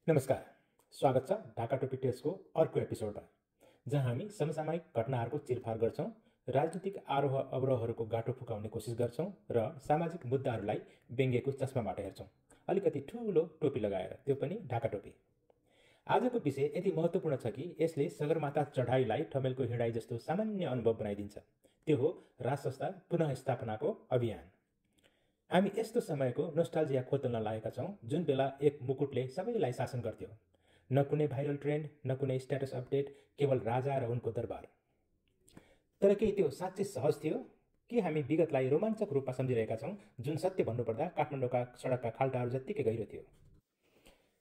नमस्कार, स्वागत छ ढाका टोपी टेस्टको अर्को एपिसोडमा, जहाँ हामी समसामयिक घटनाहरूको चिरफार गर्छौँ, राजनीतिक आरोह अवरोहहरूको गाँठो फुकाउने कोसिस गर्छौँ र सामाजिक मुद्दाहरूलाई व्यङ्ग्यको चस्माबाट हेर्छौँ, अलिकति ठुलो टोपी लगाएर, त्यो पनि ढाका टोपी। आजको विषय यति महत्त्वपूर्ण छ कि यसले सगरमाथा चढाइलाई ठमेलको हिँडाइ जस्तो सामान्य अनुभव बनाइदिन्छ। त्यो हो राज संस्था पुनः स्थापनाको अभियान। हामी यस्तो समयको नोस्टाल्जिया खोज्न लागेका छौँ जुन बेला एक मुकुटले सबैलाई शासन गर्थ्यो। न कुनै भाइरल ट्रेन्ड, न कुनै स्ट्याटस अपडेट, केवल राजा र उनको दरबार। तर के त्यो साँच्चै सहज थियो कि हामी विगतलाई रोमाञ्चक रूपमा सम्झिरहेका छौँ जुन सत्य भन्नुपर्दा काठमाडौँका सडकका खाल्टाहरू जत्तिकै गहिरो थियो।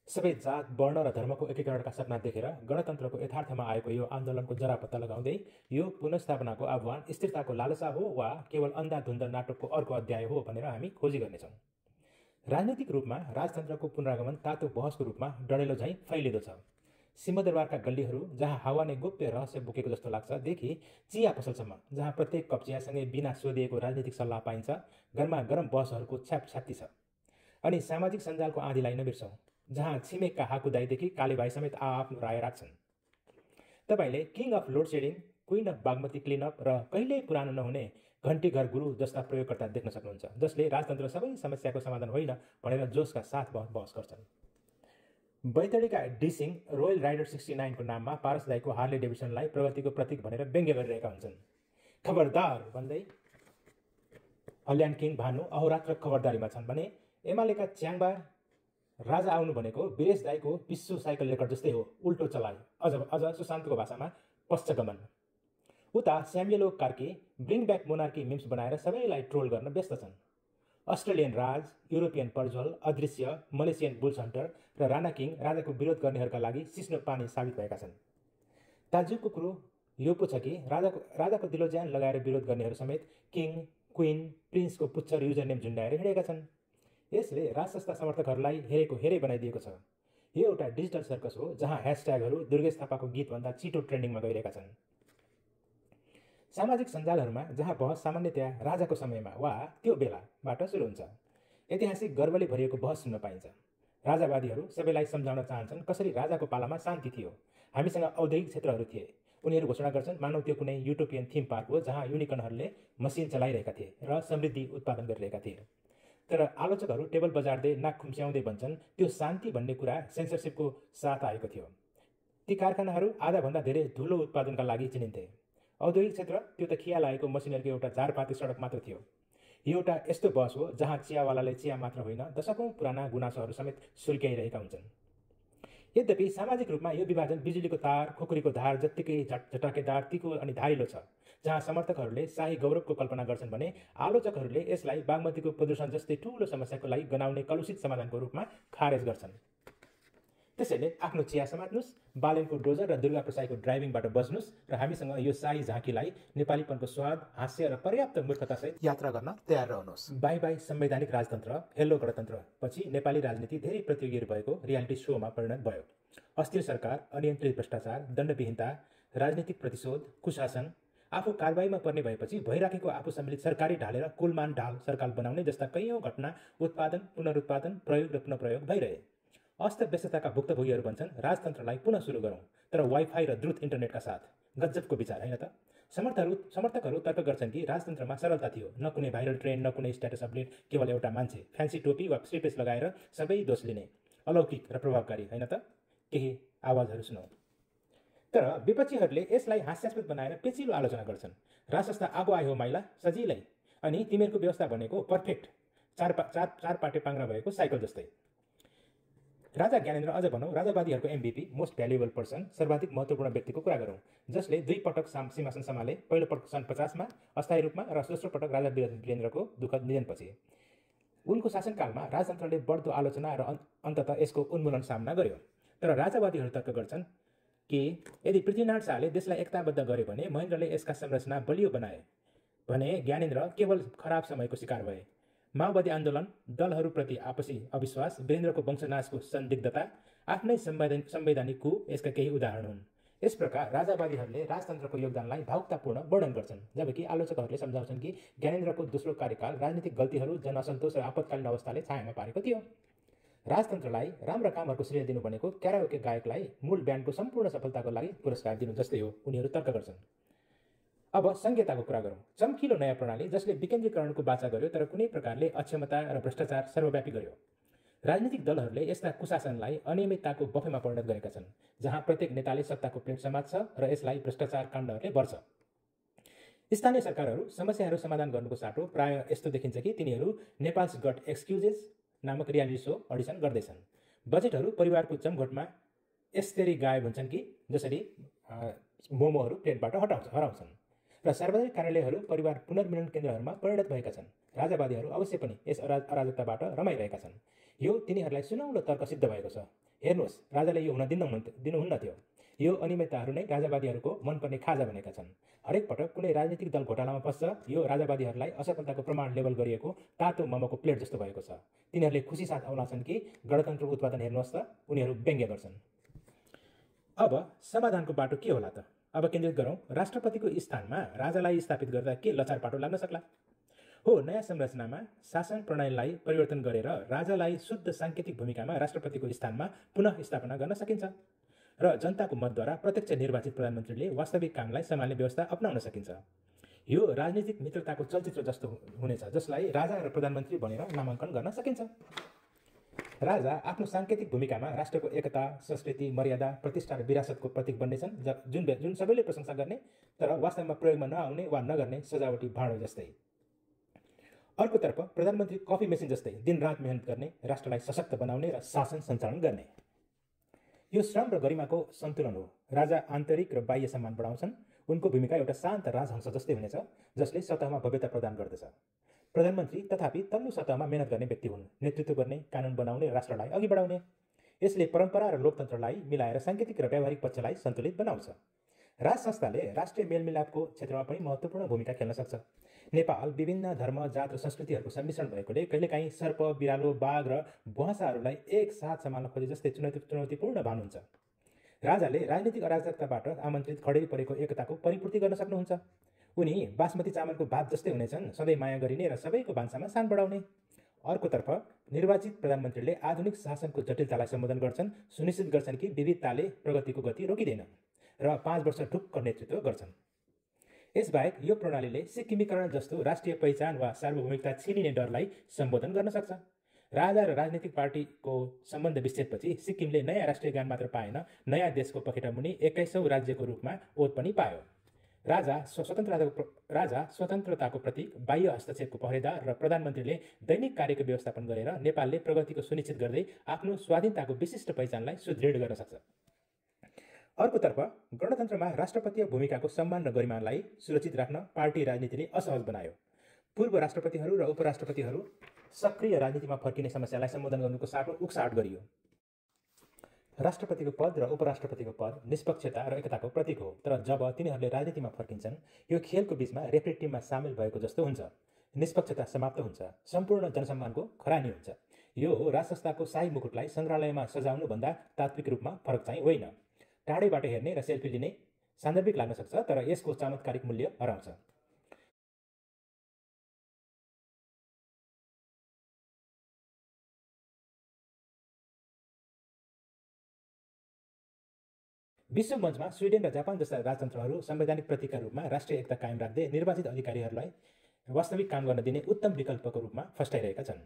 सबै जात, वर्ण र धर्मको एकीकरणका सपना देखेर गणतन्त्रको यथार्थमा आएको यो आन्दोलनको जरा पत्ता लगाउँदै यो पुनर्स्थापनाको आह्वान स्थिरताको लालसा हो वा केवल अन्धाधुन्द नाटकको अर्को अध्याय हो भनेर हामी खोजी गर्नेछौँ। राजनीतिक रूपमा राजतन्त्रको पुनरागमन तातो बहसको रूपमा डढेलो झैँ फैलिँदो छ। सिंहदरबारका गल्लीहरू जहाँ हावाले गोप्य रहस्य बोकेको जस्तो लाग्छ देखि चिया पसलसम्म जहाँ प्रत्येक कप चियासँगै बिना सोधिएको राजनीतिक सल्लाह पाइन्छ, गरमा गरम बहसहरूको छ्यापछ्याप्ती छ। अनि सामाजिक सञ्जालको आँधीलाई नबिर्सौँ, जहाँ छिमेकका हाकुदाईदेखि काले भाइ समेत आफ्नो राय राख्छन्। तपाईँले king of load shedding, queen of Bagmati cleanup र कहिल्यै पुरानो नहुने घन्टी घर गुरु जस्ता प्रयोगकर्ता देख्न सक्नुहुन्छ, जसले राजतन्त्र सबै समस्याको समाधान होइन भनेर जोसका साथ बहस गर्छन्। बैतडीका डिसिङ रोयल राइडर 69 को नाममा पारस दाईको हार्ले डेभिडसनलाई प्रगतिको प्रतीक भनेर व्यङ्ग्य गरिरहेका हुन्छन्। खबरदार भन्दै हल्यान्ड किङ भानु अहोरात्र खबरदारीमा छन् भने एमालेका च्याङबा राजा आउनु भनेको वीरेश दाईको विश्व साइकल रेकर्ड जस्तै हो, उल्टो चलाइ, अझ सुशान्तको भाषामा पश्चगमन। उता Samuel Karke bring back monarchy memes बनाएर सबैलाई ट्रोल गर्न व्यस्त छन्। अस्ट्रेलियन राज, युरोपियन पर्जल, अदृश्य, मलेसियन बुल्स हन्टर र राणा किङ राजाको विरोध गर्नेहरूका लागि सिस्नो पानी साबित भएका छन्। ताजुबको कुरो यो पो छ कि राजाको दिलोज्यान लगाएर विरोध गर्नेहरू समेत किङ, क्विन, प्रिन्सको पुच्छर युजरनेम झुन्डाएर हिँडेका छन्। यसले राज संस्था समर्थकहरूलाई हेरै बनाइदिएको छ। यो एउटा डिजिटल सर्कस हो जहाँ ह्यासट्यागहरू दुर्गेश थापाको गीतभन्दा छिटो ट्रेन्डिङमा गइरहेका छन्। सामाजिक सञ्जालहरूमा जहाँ बहस सामान्यतया राजाको समयमा वा त्यो बेलाबाट सुरु हुन्छ, ऐतिहासिक गर्वले भरिएको बहस सुन्न पाइन्छ। राजावादीहरू सबैलाई सम्झाउन चाहन्छन् कसरी राजाको पालामा शान्ति थियो, हामीसँग औद्योगिक क्षेत्रहरू थिए। उनीहरू घोषणा गर्छन् मानौ त्यो कुनै युटोपियन थिम पार्क हो जहाँ युनिकर्नहरूले मसिन चलाइरहेका थिए र समृद्धि उत्पादन गरिरहेका थिए। तर आलोचकहरू टेबल बजार्दै नाक खुम्स्याउँदै भन्छन् त्यो शान्ति भन्ने कुरा सेन्सरसिपको साथ आएको थियो। ती कारखानाहरू आधाभन्दा धेरै धुलो उत्पादनका लागि चिनिन्थे। औद्योगिक क्षेत्र त्यो त खिया लागेको मसिनहरूको एउटा झारपाते सडक मात्र थियो। यो एउटा यस्तो बहस हो जहाँ चियावालाले चिया मात्र होइन दशकौँ पुराना गुनासोहरू समेत सुल्क्याइरहेका हुन्छन्। यद्यपि सामाजिक रूपमा यो विभाजन बिजुलीको तार, खुकुरीको धार जत्तिकै झटाकेदार, तीखो अनि धारिलो छ, जहाँ समर्थकहरूले शाही गौरवको कल्पना गर्छन् भने आलोचकहरूले यसलाई बागमतीको प्रदूषण जस्तै ठूलो समस्याको लागि गनाउने कलुषित समाधानको रूपमा खारेज गर्छन्। त्यसैले आफ्नो चिया समात्नुस्, बालेनको डोजर र दुर्गा प्रसाईको ड्राइभिङबाट बच्नुस् र हामीसँग यो शाही झाँकीलाई नेपालीपनको स्वाद, हास्य र पर्याप्त मूर्खतासहित यात्रा गर्न तयार रहनुहोस्। बाई बाई संवैधानिक राजतन्त्र, हेलो गणतन्त्र पछि नेपाली राजनीति धेरै प्रतियोगीहरू भएको रियालिटी सोमा परिणत भयो। अस्थिर सरकार, अनियन्त्रित भ्रष्टाचार, दण्डविहीनता, राजनीतिक प्रतिशोध, कुशासन, आफू कारबाहीमा पर्ने भएपछि भइराखेको आफू सम्मिलित सरकारी ढालेर कुलमान ढाल सरकार बनाउने जस्ता कैयौँ घटना उत्पादन, पुनरुत्पादन, प्रयोग र पुनः प्रयोग भइरहे। अस्त व्यस्तताका भुक्तभोगीहरू भन्छन् राजतन्त्रलाई पुनः सुरु गरौँ, तर वाइफाई र द्रुत इन्टरनेटका साथ। गजबको विचार होइन त? समर्थकहरू तर्क गर्छन् कि राजतन्त्रमा सरलता थियो, न कुनै भाइरल ट्रेन्ड, न कुनै स्ट्याटस अपडेट, केवल एउटा मान्छे फ्यान्सी टोपी वा स्ट्रिपेस लगाएर सबै दोष लिने। अलौकिक र प्रभावकारी होइन त? केही आवाजहरू सुनौ। तर विपक्षीहरूले यसलाई हास्यास्पद बनाएर पेचिलो आलोचना गर्छन्। राज संस्था आगो आयो माइला सजिलै, अनि तिमीहरूको व्यवस्था भनेको पर्फेक्ट चार पाटे पाङ्रा भएको साइकल जस्तै। राजा ज्ञानेन्द्र, अझ भनौँ राजावादीहरूको MVP, मोस्ट भ्यालुएबल पर्सन, सर्वाधिक महत्त्वपूर्ण व्यक्तिको कुरा गरौँ, जसले 2 पटक सिंहासन सम्हाले, पहिलो पटक सन् 50मा अस्थायी रूपमा र दोस्रो पटक राजा वीरेन्द्रको दुःखद निधनपछि। उनको शासनकालमा राजतन्त्रले बढ्दो आलोचना र अन्ततः यसको उन्मूलन सामना गर्यो। तर राजावादीहरू तर्क गर्छन् कि यदि पृथ्वीनारायण शाहले देशलाई एकताबद्ध गरे भने महेन्द्रले यसका संरचना बलियो बनाए भने ज्ञानेन्द्र केवल खराब समयको शिकार भए। माओवादी आन्दोलन, दलहरूप्रति आपसी अविश्वास, वीरेन्द्रको वंशनाशको संदिग्धता, आफ्नै संवैधानिक कु यसका केही उदाहरण हुन्। यस प्रकार राजावादीहरूले राजतन्त्रको योगदानलाई भावुकतापूर्ण वर्णन गर्छन्, जबकि आलोचकहरूले सम्झाउँछन् कि ज्ञानेन्द्रको दोस्रो कार्यकाल राजनीतिक गल्तीहरू, जनअसन्तोष र आपतकालीन अवस्थाले छायामा पारेको थियो। राजतन्त्रलाई राम्रा कामहरूको श्रेय दिनु भनेको क्याराओके गायकलाई मूल ब्यान्डको सम्पूर्ण सफलताको लागि पुरस्कार दिनु जस्तै हो, उनीहरू तर्क गर्छन्। अब संहिताको कुरा गरौँ। चम्किलो नयाँ प्रणाली जसले विकेन्द्रीकरणको बाचा गर्यो तर कुनै प्रकारले अक्षमता र भ्रष्टाचार सर्वव्यापी गर्यो। राजनीतिक दलहरूले यस्ता कुशासनलाई अनियमितताको बफेमा परिणत गरेका छन्, जहाँ प्रत्येक नेताले सत्ताको प्लेट समात्छ र यसलाई भ्रष्टाचार काण्डहरूले भर्छ। स्थानीय सरकारहरू समस्याहरू समाधान गर्नुको साटो प्राय यस्तो देखिन्छ कि तिनीहरू नेपाल्स गट एक्सक्युजेस नामक रियालिटी सो अडिसन गर्दैछन्। बजेटहरू परिवारको जमघटमा यसरी गायब हुन्छन् कि जसरी मोमोहरू प्लेटबाट हराउँछन् र सार्वजनिक कार्यालयहरू परिवार पुनर्मिलन केन्द्रहरूमा परिणत भएका छन्। राजावादीहरू अवश्य पनि यस अराजकताबाट रमाइरहेका छन्। यो तिनीहरूलाई सुनौलो तर्क सिद्ध भएको छ। हेर्नुहोस्, राजाले यो हुन दिनुहुन्न थियो। यो अनियमितताहरू नै राजावादीहरूको मनपर्ने खाजा बनेका छन्। हरेक पटक कुनै राजनीतिक दल घोटालामा पस्छ, यो राजावादीहरूलाई असफलताको प्रमाण लेबल गरिएको तातो मोमोको प्लेट जस्तो भएको छ। तिनीहरूले खुसी साथ औलाछन् कि गणतन्त्रको उत्पादन हेर्नुहोस् त, उनीहरू व्यङ्ग्य गर्छन्। अब समाधानको बाटो के होला त? अब केन्द्रित गरौँ। राष्ट्रपतिको स्थानमा राजालाई स्थापित गर्दा के लचार पाटो लाग्न सक्ला? हो, नयाँ संरचनामा शासन प्रणालीलाई परिवर्तन गरेर राजालाई शुद्ध साङ्केतिक भूमिकामा राष्ट्रपतिको स्थानमा पुनः स्थापना गर्न सकिन्छ र जनताको मतद्वारा प्रत्यक्ष निर्वाचित प्रधानमन्त्रीले वास्तविक कामलाई सम्हाल्ने व्यवस्था अपनाउन सकिन्छ। यो राजनीतिक मित्रताको चलचित्र जस्तो हुनेछ, जसलाई राजा र प्रधानमन्त्री भनेर नामाङ्कन गर्न सकिन्छ। राजा आफ्नो साङ्केतिक भूमिकामा राष्ट्रको एकता, संस्कृति, मर्यादा, प्रतिष्ठा र विरासतको प्रतीक बन्नेछन्, जुन सबैले प्रशंसा गर्ने तर वास्तवमा प्रयोगमा नआउने वा नगर्ने सजावटी भाँडो जस्तै। अर्कोतर्फ प्रधानमन्त्री कफी मेसिन जस्तै दिनरात मेहनत गर्ने, राष्ट्रलाई सशक्त बनाउने र शासन सञ्चालन गर्ने। यो श्रम र गरिमाको सन्तुलन हो। राजा आन्तरिक र बाह्य सम्मान बढाउँछन्। उनको भूमिका एउटा शान्त राजहंस जस्तै हुनेछ, जसले सतहमा भव्यता प्रदान गर्दछ। प्रधानमन्त्री तथापि तल्लो सतहमा मेहनत गर्ने व्यक्ति हुन्, नेतृत्व गर्ने, कानुन बनाउने, राष्ट्रलाई अघि बढाउने। यसले परम्परा र लोकतन्त्रलाई मिलाएर साङ्केतिक र व्यावहारिक पक्षलाई सन्तुलित बनाउँछ। राज संस्थाले राष्ट्रिय मेलमिलापको क्षेत्रमा पनि महत्त्वपूर्ण भूमिका खेल्न सक्छ। नेपाल विभिन्न धर्म, जात र संस्कृतिहरूको सम्मिश्रण भएकोले कहिलेकाहीँ सर्प, बिरालो, बाघ र भुवासाहरूलाई एकसाथ सम्हाल्न खोजे जस्तै चुनौतीपूर्ण भानुहुन्छ। राजाले राजनीतिक अराजकताबाट आमन्त्रित खडेरी परेको एकताको परिपूर्ति गर्न सक्नुहुन्छ। उनी बासमती चामलको भात जस्तै हुनेछन्, सधैँ माया गरिने र सबैको भान्सामा सान बढाउने। अर्कोतर्फ निर्वाचित प्रधानमन्त्रीले आधुनिक शासनको जटिलतालाई सम्बोधन गर्छन्, सुनिश्चित गर्छन् कि विविधताले प्रगतिको गति रोकिँदैन र 5 वर्ष ढुक्क नेतृत्व गर्छन्। यसबाहेक यो प्रणालीले सिक्किमीकरण जस्तो राष्ट्रिय पहिचान वा सार्वभौमिकता छिनिने डरलाई सम्बोधन गर्न सक्छ। राजा र राजनीतिक पार्टीको सम्बन्ध विच्छेदपछि सिक्किमले नयाँ राष्ट्रिय गान मात्र पाएन, नयाँ देशको पखेटामुनि 21औं राज्यको रूपमा ओत पनि पायो। राजा स्वतन्त्रताको प्रतीक, बाह्य हस्तक्षेपको पहरेदार र प्रधानमन्त्रीले दैनिक कार्यको व्यवस्थापन गरेर नेपालले प्रगतिको सुनिश्चित गर्दै आफ्नो स्वाधीनताको विशिष्ट पहिचानलाई सुदृढ गर्न सक्छ। अर्कोतर्फ गणतन्त्रमा राष्ट्रपतीय भूमिकाको सम्मान र गरिमालाई सुरक्षित राख्न पार्टी राजनीतिले असहज बनायो। पूर्व राष्ट्रपतिहरू र उपराष्ट्रपतिहरू सक्रिय राजनीतिमा फर्किने समस्यालाई सम्बोधन गर्नुको साटो उक्साहट गरियो। राष्ट्रपतिको पद र उपराष्ट्रपतिको पद निष्पक्षता र एकताको प्रतीक हो, तर जब तिनीहरूले राजनीतिमा फर्किन्छन्, यो खेलको बीचमा रेफ्री टिममा सामेल भएको जस्तो हुन्छ। निष्पक्षता समाप्त हुन्छ, सम्पूर्ण जनसम्मानको खरानी हुन्छ। यो राजसंस्थाको शाही मुकुटलाई सङ्ग्रहालयमा सजाउनुभन्दा तात्विक रूपमा फरक चाहिँ होइन। टाढैबाट हेर्ने र सेल्फी लिने सान्दर्भिक लाग्न सक्छ, तर यसको चमत्कारिक मूल्य हराउँछ। विश्व मञ्चमा स्विडेन र जापान जस्ता राजतन्त्रहरू संवैधानिक प्रतीकका रूपमा राष्ट्रिय एकता कायम राख्दै निर्वाचित अधिकारीहरूलाई वास्तविक काम गर्न दिने उत्तम विकल्पको रूपमा फस्टाइरहेका छन्।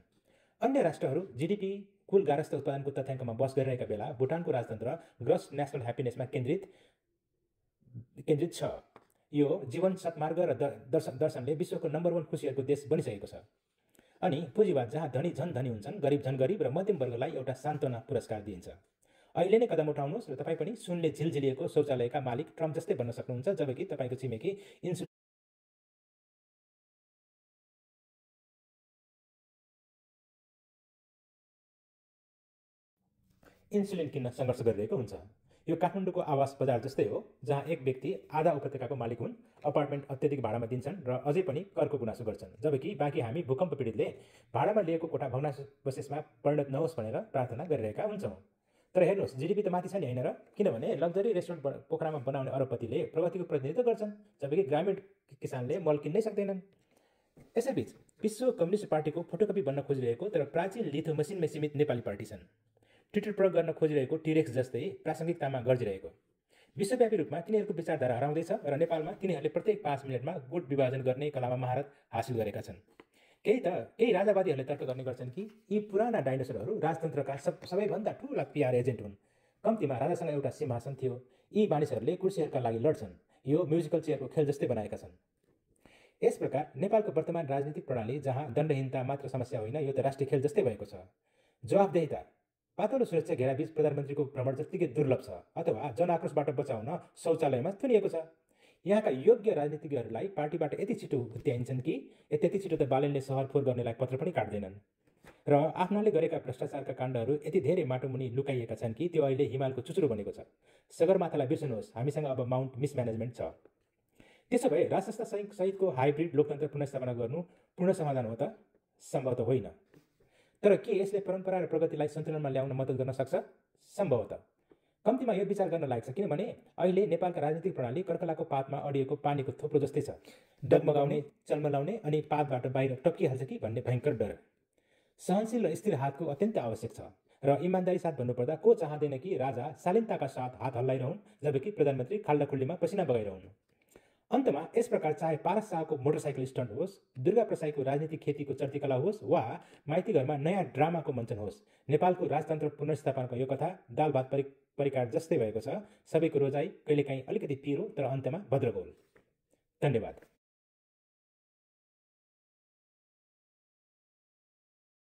अन्य राष्ट्रहरू जीडीपी, कुल गारस्थ उत्पादनको तथ्याङ्कमा बस गरिरहेका बेला भुटानको राजतन्त्र ग्रस नेसनल ह्याप्पिनेसमा केन्द्रित छ। यो जीवन सत्मार्ग र दर्शनले विश्वको नम्बर 1 खुसीहरूको देश बनिसकेको छ। अनि पुँजीवाद, जहाँ धनी झन धनी हुन्छन्, गरिब झन गरिब र मध्यम वर्गलाई एउटा सान्त्वना पुरस्कार दिइन्छ। अहिले नै कदम उठाउनुहोस् र तपाईँ पनि सुनले झिलझिलिएको शौचालयका मालिक ट्रम्प जस्तै बन्न सक्नुहुन्छ, जबकि तपाईँको छिमेकी इन्सुलिन किन्न सङ्घर्ष गरिरहेको हुन्छ। यो काठमाडौँको आवास बजार जस्तै हो, जहाँ एक व्यक्ति आधा उपत्यकाको मालिक हुन्, अपार्टमेन्ट अत्यधिक भाडामा दिन्छन् र अझै पनि करको गुनासो गर्छन्, जबकि बाँकी हामी भूकम्प पीडितले भाडामा लिएको कोठा भग्नावशेषमा परिणत नहोस् भनेर प्रार्थना गरिरहेका हुन्छौँ। तर हेर्नुहोस्, जीडीपी त माथि छ नि, होइन र? किनभने लग्जरी रेस्टुरेन्ट पोखरामा बनाउने अरबपतिले प्रगतिको प्रतिनिधित्व गर्छन्, जबकि ग्रामीण किसानले मल किन्नै सक्दैनन्। यसैबीच विश्व कम्युनिस्ट पार्टीको फोटोकपी बन्न खोजिरहेको तर प्राचीन लिथो मसिनमै सीमित नेपाली पार्टी छन्। ट्विटर प्रयोग गर्न खोजिरहेको टिरेक्स जस्तै प्रासङ्गिकतामा गर्जिरहेको। विश्वव्यापी रूपमा तिनीहरूको विचारधारा हराउँदैछ र नेपालमा तिनीहरूले प्रत्येक 5 मिनटमा गुट विभाजन गर्ने कलामा महारत हासिल गरेका छन्। केही राजावादीहरूले तर्क गर्ने गर्छन् कि यी पुराना डाइनोसरहरू राजतन्त्रका सबैभन्दा ठुला पिआर एजेन्ट हुन्। कम्तीमा राजासँग एउटा सिंहासन थियो, यी मानिसहरूले कुर्सीहरूका लागि लड्छन्, यो म्युजिकल चेयरको खेल जस्तै बनाएका छन्। यस प्रकार नेपालको वर्तमान राजनीतिक प्रणाली जहाँ दण्डहीनता मात्र समस्या होइन, यो त राष्ट्रिय खेल जस्तै भएको छ। जवाफदेहिता पातलो सुरक्षा घेराबीच प्रधानमन्त्रीको भ्रमण जत्तिकै दुर्लभ छ, अथवा जनआक्रोशबाट बचाउन शौचालयमा थुनिएको छ। यहाँका योग्य राजनीतिज्ञहरूलाई पार्टीबाट यति छिटो हुत्याइन्छन् कि त्यति छिटो त बालनले सहर फोहोर गर्नेलाई पत्र पनि काट्दैनन्। र आफ्नाले गरेका भ्रष्टाचारका काण्डहरू यति धेरै माटोमुनि लुकाइएका छन् कि त्यो अहिले हिमालको चुचुरो बनेको छ। सगरमाथालाई बिर्सनुहोस्, हामीसँग अब माउन्ट मिसम्यानेजमेन्ट छ। त्यसो भए राजसंस्था सहितको हाइब्रिड लोकतन्त्र पुनर्स्थापना गर्नु पूर्ण समाधान हो त? सम्भव त होइन। तर के यसले परम्परा र प्रगतिलाई सन्तुलनमा ल्याउन मद्दत गर्न सक्छ? सम्भवतः। कम्तीमा यो विचार गर्न लाग्छ, किनभने अहिले नेपालका राजनीतिक प्रणाली कर्कलाको पातमा अडिएको पानीको थोप्रो जस्तै छ। डगमगाउने, चल्मलाउने अनि पातबाट बाहिर टप्किहाल्छ कि भन्ने भयङ्कर डर। सहनशील र स्थिर हातको अत्यन्त आवश्यक छ। र इमान्दारी साथ भन्नुपर्दा को चाहँदैन कि राजा शालीनताका साथ हात हल्लाइरहन् जबकि प्रधानमन्त्री खाल्डाखुल्लीमा पसिना बगाइरहन्। अन्तमा यस प्रकार चाहे पारस शाहको मोटरसाइकल स्टन्ट होस्, दुर्गा प्रसाईको राजनीतिक खेतीको चर्तीकला होस्, वा माइती घरमा नयाँ ड्रामाको मञ्चन होस्, नेपालको राजतन्त्र पुनर्स्थापनाको यो कथा दाल भात परिकार जस्तै भएको छ। सबैको रोजाइ कहिलेकाहीँ अलिकति पिरो तर अन्त्यमा भद्रगोल। धन्यवाद।